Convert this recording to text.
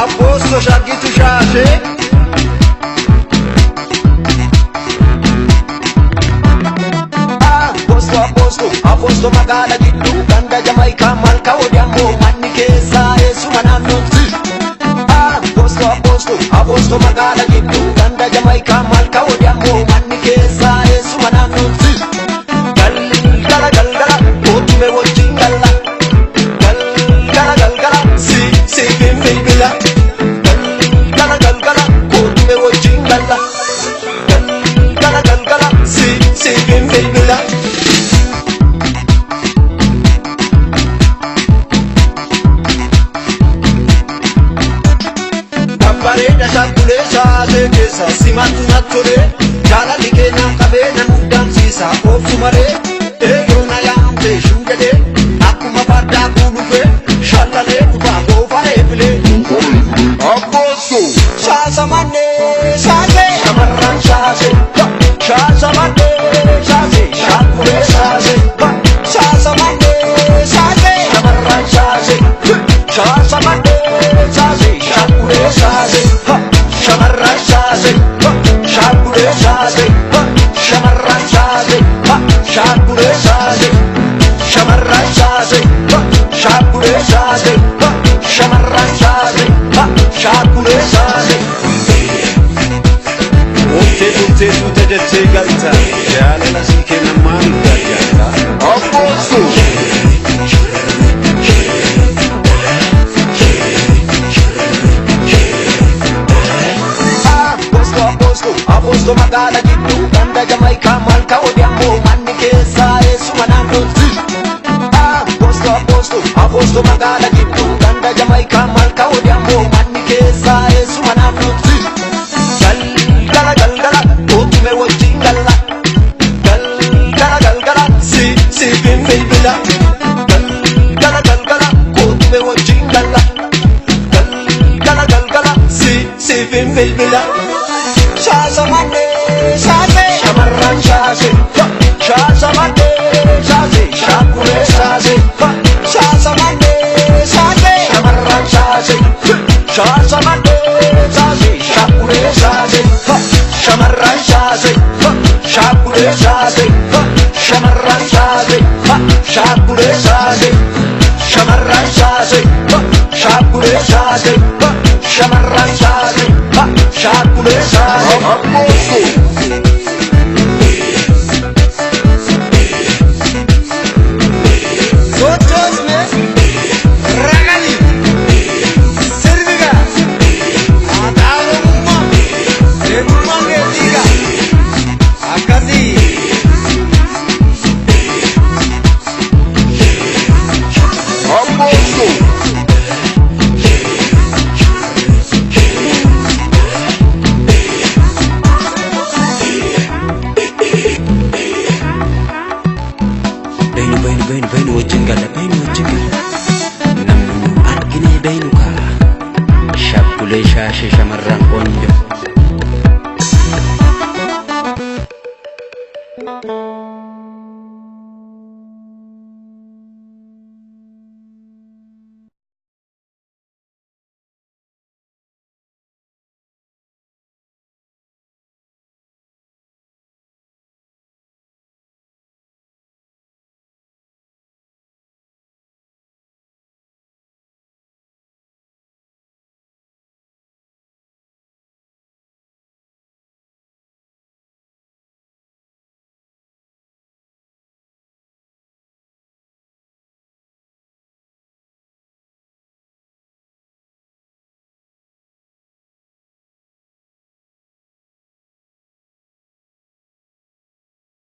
Apposto Shaggy Shashe. Apposto magala giddu ganda Jamaica malka odiamo manni keessa esuma naannoti. Apposto magala giddu ganda Jamaica malka odiamo manni keessa esuma naannoti. Galgala otume wajjin galla. Galgala si bilbila. Galgala otume wajjin galla. Galgala si bilbila. Bareda shakkule shaate keessa simantu nattole jaalalli keenya qabeenya nuddaan siisa ooftu malee eeyoona yaamte shungede akkuma fardaa kuulufe shallalee dhufaa goofaa eebilee Apposto shaasa mannee shaase shamarran shaase shaasa mannee shaase shakkule shaase shaasa mannee shaase shamarran shaase shaasa mannee shaase shakkule shaase shamarran shaase shakkule shaase shamarran shaase shakkule shaase shamarran shaase shakkule shaase shamarran shaase shakkule shaase Tutte jettee galta jaalala sii kenna maal gargaarta Apposto Apposto magala giddu ganda Jamaica malka odiamo manni keessa esuma naannoti. Apposto magala giddu ganda Jamaica malka odiamo manni keessa esuma naannoti. Galgala otume wajjin galla. Galgala si bilbila. Galgala otume wajjin galla. Galgala si bilbila. Shaasa mannee shaase shamarran shaase shaasa mannee shaase shakkule shaase shaasa mannee shaase shamarran shaase shaasa mannee shaase shakkule shaase shamarran shaase shakkule shaase shamarran shaase shakkule shaase shamarran shaase shakkule shaase shamarran shaase shakkule shaase Apposto Beenu wajjin galla namni argine beenu kaa shakkule shaashe shamarran qoonjo